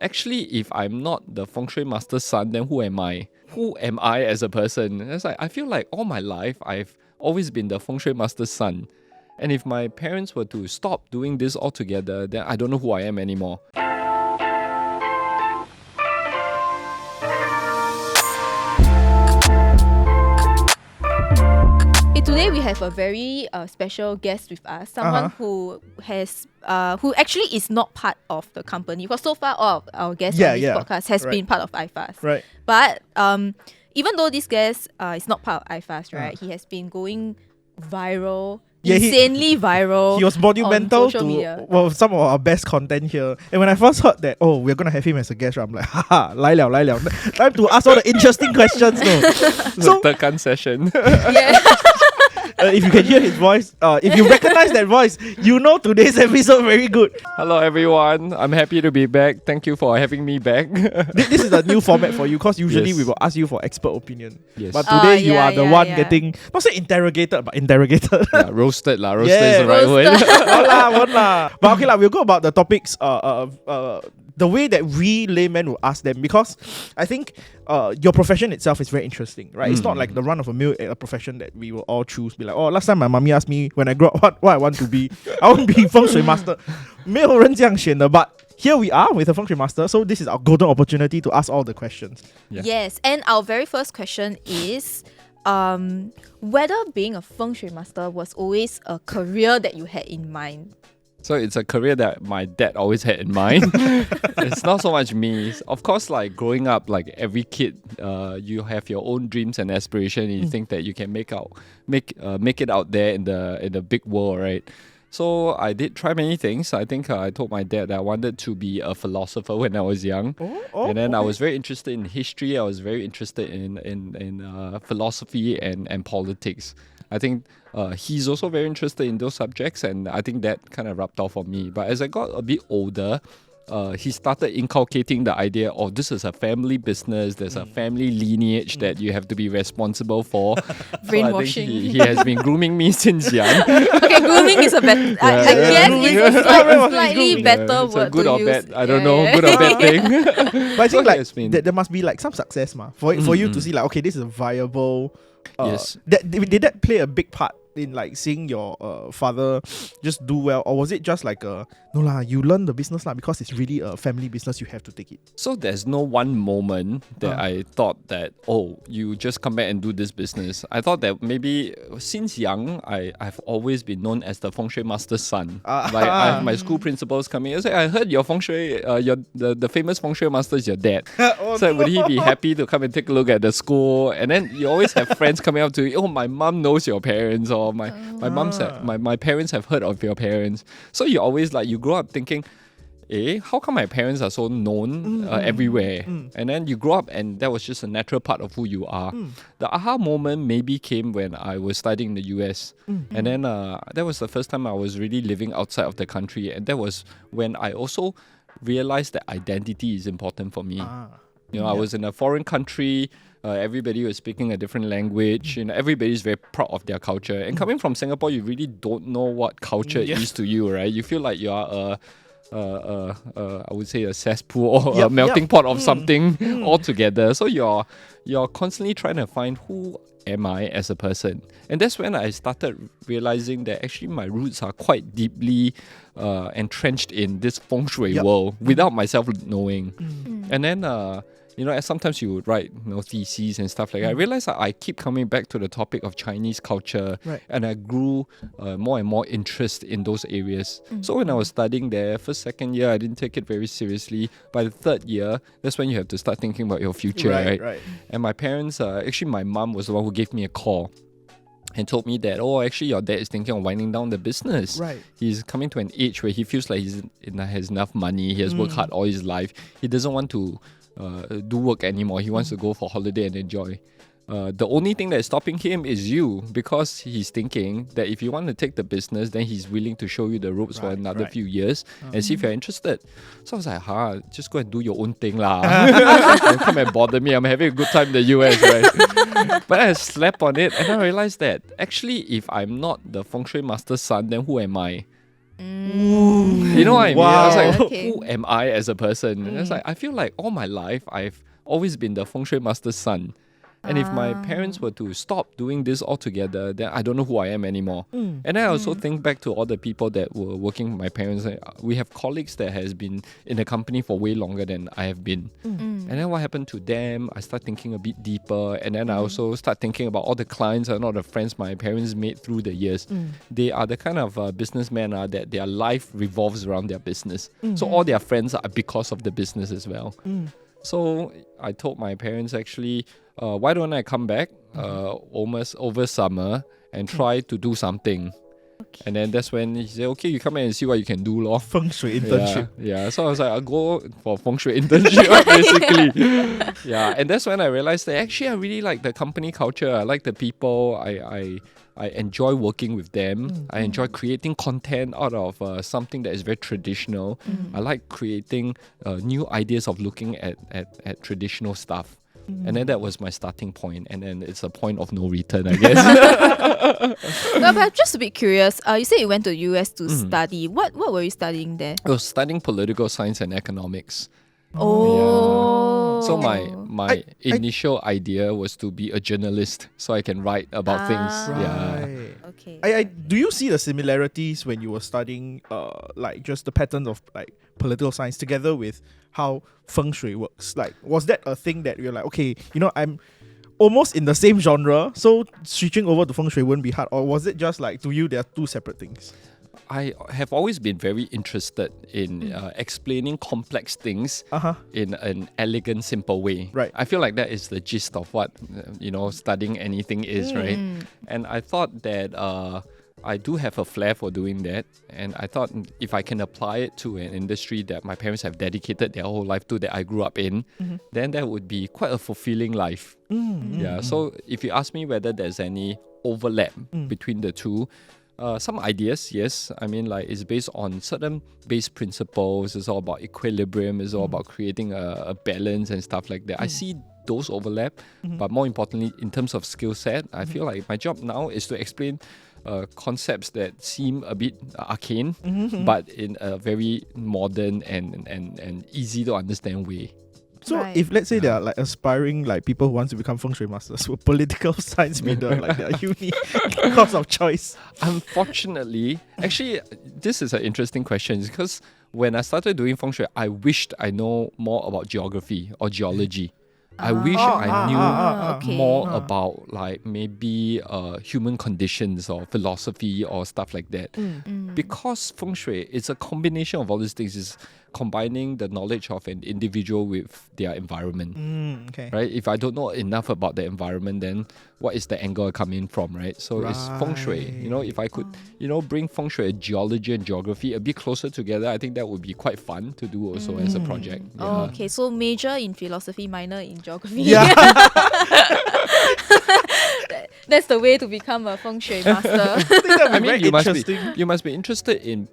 actually, if I'm not the Fengshui Master's son, then who am I? Who am I as a person? And it's like, I feel like all my life, I've always been the Fengshui Master's son. And if my parents were to stop doing this altogether, then I don't know who I am anymore. Today we have a very special guest with us, someone who actually is not part of the company. Because so far all of our guests on this podcast has been part of iFAST. Right. But even though this guest is not part of iFAST, right, he has been going viral. Insanely viral. He was monumental to media. Some of our best content here. And when I first heard that, we're gonna have him as a guest, right, I'm like, haha, lai liao. Time to ask all the interesting questions. No. So Tekan session. Yeah. If you can hear his voice, if you recognize that voice, you know today's episode very good. Hello everyone, I'm happy to be back. Thank you for having me back. This is a new format for you because usually we will ask you for expert opinion. Yes. But today you are the one getting, not say interrogated, but interrogated. Yeah, roasted lah. Roasted is the right word. Won't lah. But okay lah, we'll go about the topics the way that we laymen will ask them, because I think your profession itself is very interesting, right? It's not like the run of a mill profession that we will all choose. Be like, last time my mommy asked me when I grow up what I want to be. I want to be Fengshui Master. 没有人这样选的, but here we are with a Fengshui Master, so this is our golden opportunity to ask all the questions. Yeah. Yes, and our very first question is whether being a Fengshui Master was always a career that you had in mind. So it's a career that my dad always had in mind. It's not so much me. Of course, like growing up, like every kid, you have your own dreams and aspirations. And you think that you can make it out there in the big world, right? So I did try many things. I think I told my dad that I wanted to be a philosopher when I was young. And then I was very interested in history. I was very interested in philosophy and politics. I think he's also very interested in those subjects, and I think that kind of rubbed off on me. But as I got a bit older, he started inculcating the idea of this is a family business. There's a family lineage that you have to be responsible for. Brainwashing. So I think he has been grooming me since young. Okay, grooming is a better. I guess it's a slightly better word. So good to or use. bad? I don't know. Good or bad thing. But I think like there must be like some success, for you to see like, okay, this is a viable. Yes. Did that play a big part in like seeing your father just do well, or was it just like you learn the business because it's really a family business, you have to take it? So there's no one moment that I thought that you just come back and do this business. I thought that maybe since young I've always been known as the Fengshui Master's son. Like I have my school principals coming and say, I heard your Feng Shui, the famous Fengshui Master is your dad. Would he be happy to come and take a look at the school? And then you always have friends coming up to you, my mom knows your parents, or my parents have heard of your parents. So you always you grow up thinking, how come my parents are so known everywhere? And then you grow up and that was just a natural part of who you are. The aha moment maybe came when I was studying in the US. And then that was the first time I was really living outside of the country. And that was when I also realized that identity is important for me. I was in a foreign country. Everybody was speaking a different language. Everybody's very proud of their culture. And coming from Singapore, you really don't know what culture is to you, right? You feel like you are I would say a cesspool or a melting pot of something altogether. So you're constantly trying to find who am I as a person. And that's when I started realizing that actually my roots are quite deeply entrenched in this feng shui world without myself knowing. And then as sometimes you would write theses and stuff like that. I realized that I keep coming back to the topic of Chinese culture, and I grew more and more interest in those areas. So when I was studying there, first, second year, I didn't take it very seriously. By the third year, that's when you have to start thinking about your future, right? And my parents, actually my mom was the one who gave me a call and told me that, actually your dad is thinking of winding down the business. Right. He's coming to an age where he feels like he has enough money. He has worked hard all his life. He doesn't want to do work anymore. He wants to go for holiday and enjoy. The only thing that is stopping him is you, because he's thinking that if you want to take the business, then he's willing to show you the ropes for another few years and see if you're interested. So I was like, just go and do your own thing lah. Don't come and bother me. I'm having a good time in the US, right? But I slept on it and I realized that actually if I'm not the Fengshui Master's son, then who am I? You know what I mean? Wow. I was like, Okay. who am I as a person? And it's like, I feel like all my life I've always been the Fengshui Master's son. And if my parents were to stop doing this altogether, then I don't know who I am anymore. And then I also think back to all the people that were working with my parents. We have colleagues that has been in the company for way longer than I have been. And then what happened to them? I start thinking a bit deeper. And then I also start thinking about all the clients and all the friends my parents made through the years. They are the kind of businessmen that their life revolves around their business. So all their friends are because of the business as well. So I told my parents actually, why don't I come back almost over summer and try to do something. And then that's when he said, okay, you come in and see what you can do, lor. Feng Shui internship. Yeah. So I was like, I'll go for Feng Shui internship, basically. Yeah, and that's when I realized that actually I really like the company culture. I like the people. I enjoy working with them. I enjoy creating content out of something that is very traditional. I like creating new ideas of looking at traditional stuff. And then that was my starting point. And then it's a point of no return, I guess. No, but I'm just a bit curious. You said you went to US to study. What were you studying there? I was studying political science and economics. Oh. So my initial idea was to be a journalist so I can write about things. Yeah. Right. Okay. Do you see the similarities when you were studying like just the patterns of like political science together with how Feng Shui works? Like, was that a thing that you're like, okay, you know, I'm almost in the same genre, so switching over to Feng Shui wouldn't be hard? Or was it just like, to you, they are two separate things? I have always been very interested in explaining complex things in an elegant, simple way. Right. I feel like that is the gist of what studying anything is, right? And I thought that I do have a flair for doing that, and I thought if I can apply it to an industry that my parents have dedicated their whole life to, that I grew up in, then that would be quite a fulfilling life. Yeah. So if you ask me whether there's any overlap between the two. Some ideas, yes. I mean, like, it's based on certain base principles. It's all about equilibrium. It's all about creating a balance and stuff like that. I see those overlap, but more importantly, in terms of skill set, I feel like my job now is to explain concepts that seem a bit arcane, but in a very modern and easy to understand way. So if let's say there are like aspiring like people who want to become Feng Shui masters, will political science be the like their uni course of choice? Unfortunately, actually, this is an interesting question because when I started doing Feng Shui, I wished I know more about geography or geology. I wish I knew more about like maybe human conditions or philosophy or stuff like that. Because Feng Shui is a combination of all these things. It's combining the knowledge of an individual with their environment. Right? If I don't know enough about the environment, then what is the angle I come in from, right? So it's Feng Shui. You know, if I could, bring Feng Shui, geology and geography a bit closer together, I think that would be quite fun to do also as a project. Yeah. Oh, okay, so major in philosophy, minor in geography. Yeah. That's the way to become a Feng Shui master. I mean, you must be interested in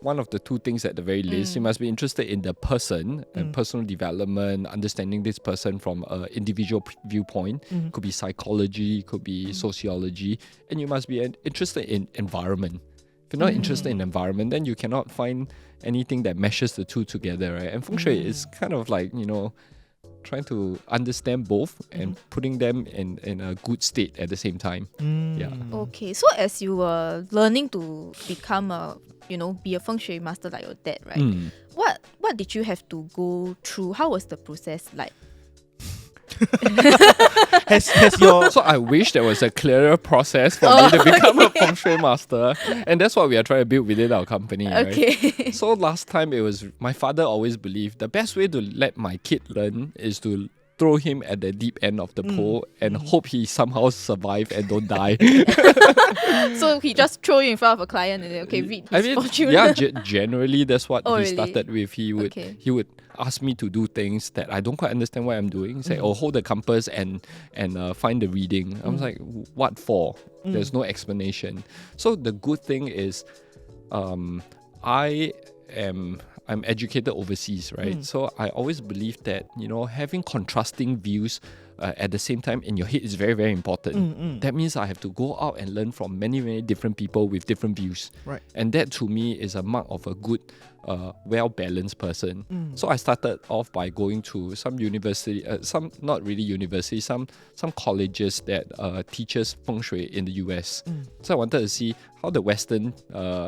one of the two things at the very least. You must be interested in the person and personal development, understanding this person from an individual viewpoint. Could be psychology, could be sociology, and you must be interested in environment. If you're not interested in environment, then you cannot find anything that meshes the two together, right? And Feng Shui is kind of like, trying to understand both and putting them in a good state at the same time. Yeah. Okay, so as you were learning to become be a Feng Shui master like your dad, right? What did you have to go through? How was the process like? So I wish there was a clearer process for me to become a Feng Shui master, and that's what we are trying to build within our company. Okay. Right? So last time it was my father always believed the best way to let my kid learn is to throw him at the deep end of the pool and hope he somehow survive and don't die. So he just throw you in front of a client and then, read his fortune. Yeah, generally that's what he really? started with. He would ask me to do things that I don't quite understand what I'm doing. He's like, hold the compass and find the reading. I was like, what for? There's no explanation. So the good thing is, I'm educated overseas, right? So I always believe that, having contrasting views at the same time in your head is very, very important. That means I have to go out and learn from many, many different people with different views. Right. And that to me is a mark of a good, well-balanced person. So I started off by going to some university, some not really university, some colleges that teaches feng shui in the US. So I wanted to see how the Western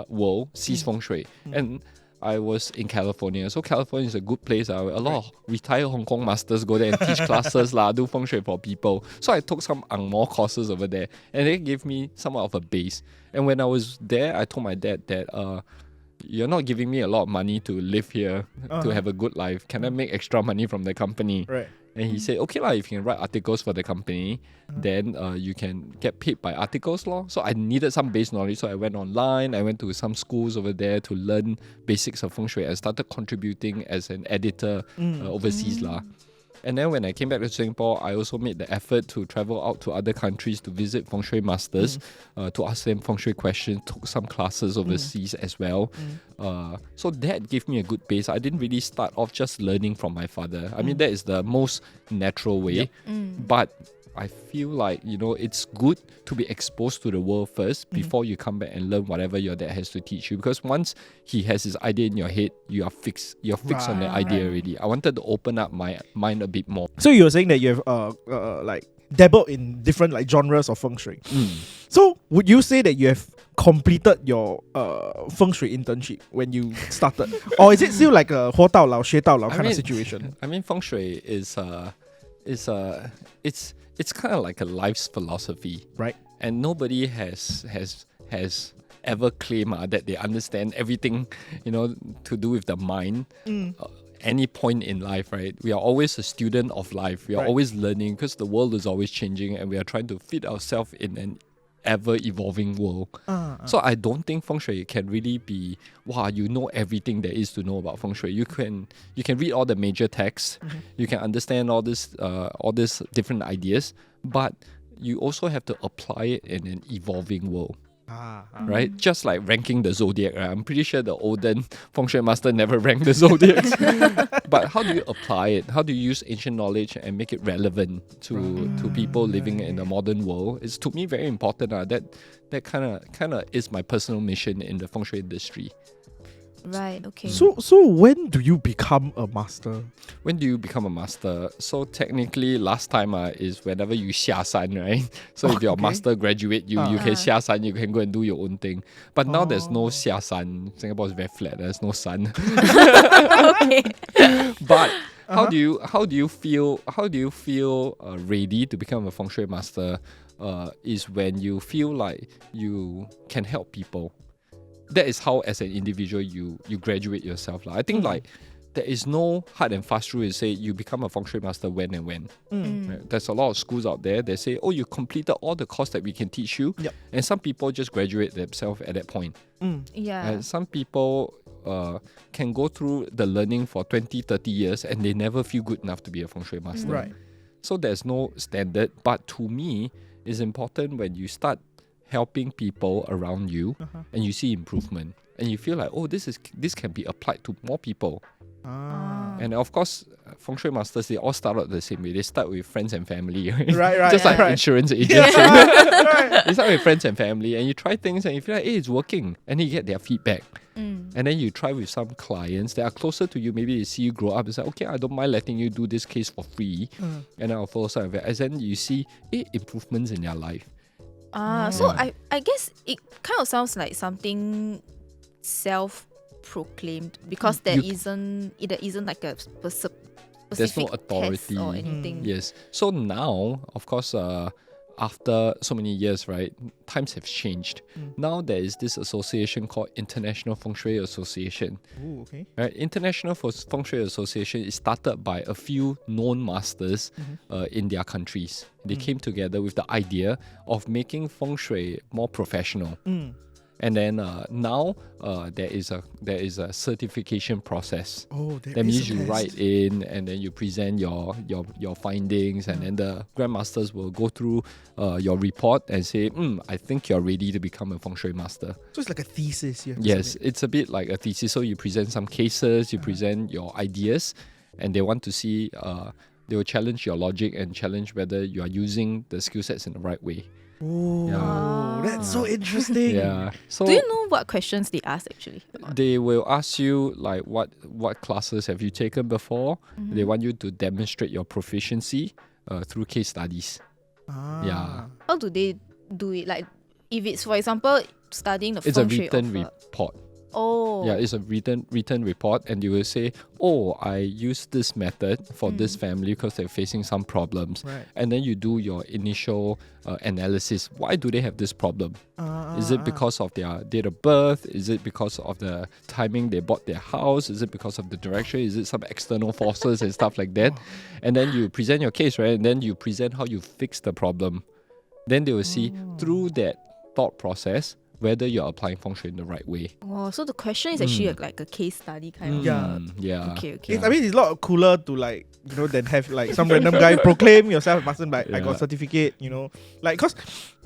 world sees feng shui. And I was in California, so California is a good place. A lot of retired Hong Kong masters go there and teach classes, do feng shui for people. So I took some Ang Mo courses over there, and they gave me somewhat of a base. And when I was there, I told my dad that you're not giving me a lot of money to live here, to have a good life. Can I make extra money from the company? Right. And he said, okay, if you can write articles for the company, then you can get paid by articles. So I needed some base knowledge. So I went online. I went to some schools over there to learn basics of feng shui. I started contributing as an editor overseas. And then when I came back to Singapore, I also made the effort to travel out to other countries to visit Fengshui Masters, to ask them Feng Shui questions, took some classes overseas as well. So that gave me a good base. I didn't really start off just learning from my father. I mean, that is the most natural way. But I feel like, it's good to be exposed to the world first before you come back and learn whatever your dad has to teach you. Because once he has his idea in your head, you are fixed. You're fixed on the idea already. I wanted to open up my mind a bit more. So you were saying that you have like dabbled in different like genres of feng shui. So would you say that you have completed your feng shui internship when you started, or is it still like a 活到老学到老 kind of situation? I mean, feng shui it's kind of like a life's philosophy, right? And nobody has ever claimed that they understand everything, to do with the mind. Any point in life, right? We are always a student of life. We are always learning because the world is always changing, and we are trying to fit ourselves in an ever-evolving world. So I don't think feng shui can really be, you know everything there is to know about feng shui. You can read all the major texts, you can understand all these different ideas, but you also have to apply it in an evolving world. Right? Just like ranking the zodiac, right? I'm pretty sure the olden feng shui master never ranked the zodiacs. But how do you apply it? How do you use ancient knowledge and make it relevant to people living in the modern world? It's to me very important. That kind of is my personal mission in the feng shui industry. Right, okay. So when do you become a master? When do you become a master? So technically, last time is whenever you xia san, right? So if you're a master graduate, you can xia san, you can go and do your own thing. But now there's no xia san. Singapore is very flat. There's no sun. Okay. But how do you feel ready to become a feng shui master? Is when you feel like you can help people. That is how, as an individual, you graduate yourself. I think there is no hard and fast rule to say you become a feng shui master when and when. Right? There's a lot of schools out there that say, you completed all the course that we can teach you. Yep. And some people just graduate themselves at that point. And some people can go through the learning for 20, 30 years and they never feel good enough to be a feng shui master. Right. So there's no standard. But to me, it's important when you start helping people around you and you see improvement and you feel like, this can be applied to more people. And of course, feng shui masters, they all start out the same way. They start with friends and family, right? Just like insurance agents. They start with friends and family and you try things and you feel like, it's working, and then you get their feedback. And then you try with some clients that are closer to you. Maybe they see you grow up and say, okay, I don't mind letting you do this case for free. And then I'll follow some of it. And then you see improvements in their life. So I guess it kind of sounds like something self-proclaimed because there isn't like a specific there's no authority or anything. Yes. So now, of course, after so many years, right, times have changed. Now there is this association called International Feng Shui Association. Ooh, okay. Right? International Feng Shui Association is started by a few known masters in their countries. They came together with the idea of making feng shui more professional. And then now there is a certification process. That means you write in and then you present your findings, and then the grandmasters will go through your report and say, I think you're ready to become a feng shui master. So it's like a thesis. Yes, it's a bit like a thesis. So you present some cases, you present your ideas, and they want to see they will challenge your logic and challenge whether you are using the skill sets in the right way. Oh, that's so interesting. Yeah. So do you know what questions they ask actually? they will ask you like what classes have you taken before. They want you to demonstrate your proficiency through case studies. Yeah. How do they do it? Like if it's, for example, studying the It's a feng shui written of report. Oh. Yeah, it's a written report, and you will say, oh, I use this method for this family because they're facing some problems. Right. And then you do your initial analysis. Why do they have this problem? Is it because of their date of birth? Is it because of the timing they bought their house? Is it because of the direction? Is it some external forces and stuff like that? And then you present your case, right? And then you present how you fix the problem. Then they will see through that thought process whether you're applying feng shui in the right way. Oh, so the question is actually like a case study kind of. Yeah. Okay. I mean, it's a lot cooler to like, than have like some random guy proclaim yourself a master, like I got certificate, like, cause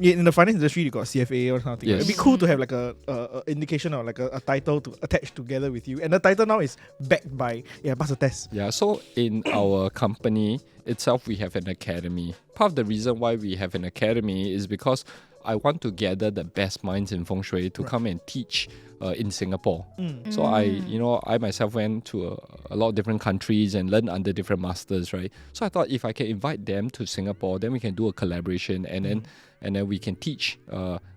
in the finance industry you got CFA or something. Yes. It'd be cool to have like a indication or like a title to attach together with you, and the title now is backed by pass a test. Yeah, so in our company itself, we have an academy. Part of the reason why we have an academy is because I want to gather the best minds in feng shui to come and teach in Singapore. So I myself went to a lot of different countries and learned under different masters, right? So I thought if I can invite them to Singapore, then we can do a collaboration, and then we can teach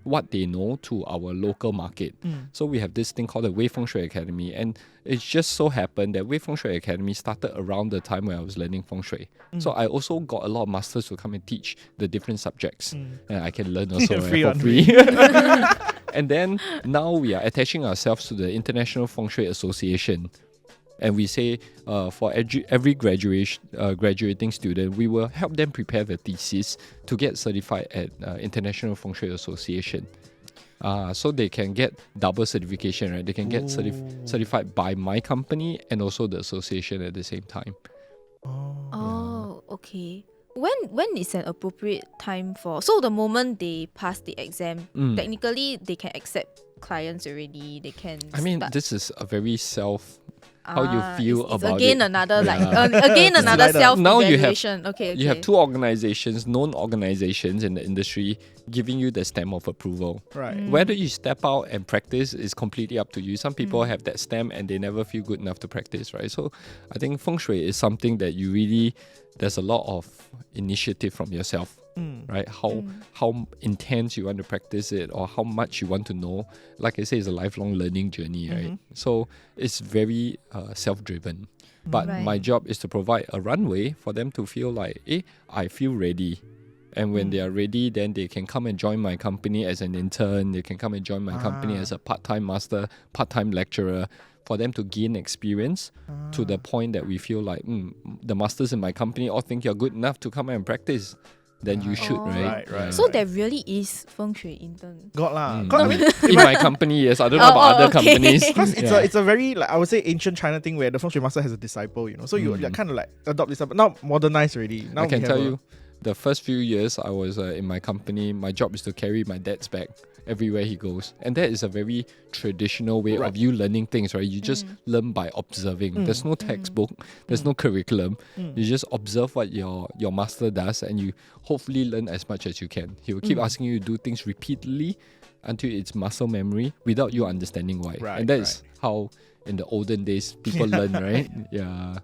what they know to our local market. So we have this thing called the WayFengShui Academy, and it just so happened that WayFengShui Academy started around the time when I was learning feng shui. So I also got a lot of masters to come and teach the different subjects, and I can learn also for free. And then now we are attaching ourselves to the International Feng Shui Association. And we say for every graduating student, we will help them prepare the thesis to get certified at International Feng Shui Association. So they can get double certification, right? They can get certified by my company and also the association at the same time. Oh, okay. When is an appropriate time for? So the moment they pass the exam, technically they can accept clients already. They can. I mean, this is a very how you feel it's about again it. Another again another self now evaluation. Okay. You have two organizations, known organizations in the industry, giving you the stamp of approval. Right. Whether you step out and practice is completely up to you. Some people have that stamp and they never feel good enough to practice, right? So I think feng shui is something that you really, there's a lot of initiative from yourself. Right? How intense you want to practice it, or how much you want to know. Like I say, it's a lifelong learning journey, right? So it's very self-driven. But my job is to provide a runway for them to feel like, I feel ready. And when they are ready, then they can come and join my company as an intern. They can come and join my company as a part-time master, part-time lecturer, for them to gain experience to the point that we feel like, the masters in my company all think you're good enough to come and practice. Then you should, right? Right. So there really is feng shui intern. Got lah. In my company, yes. I don't know about other companies. Because it's a very, like, I would say, ancient China thing where the feng shui master has a disciple, So you kind of like adopt this, but now modernized already. Now I can tell you, the first few years I was in my company, my job is to carry my dad's bag everywhere he goes, and that is a very traditional way of you learning things, right? You just learn by observing. There's no textbook, there's no curriculum. You just observe what your master does, and you hopefully learn as much as you can. He will keep asking you to do things repeatedly until it's muscle memory without you understanding why. And that is how in the olden days people learn, right? Yeah.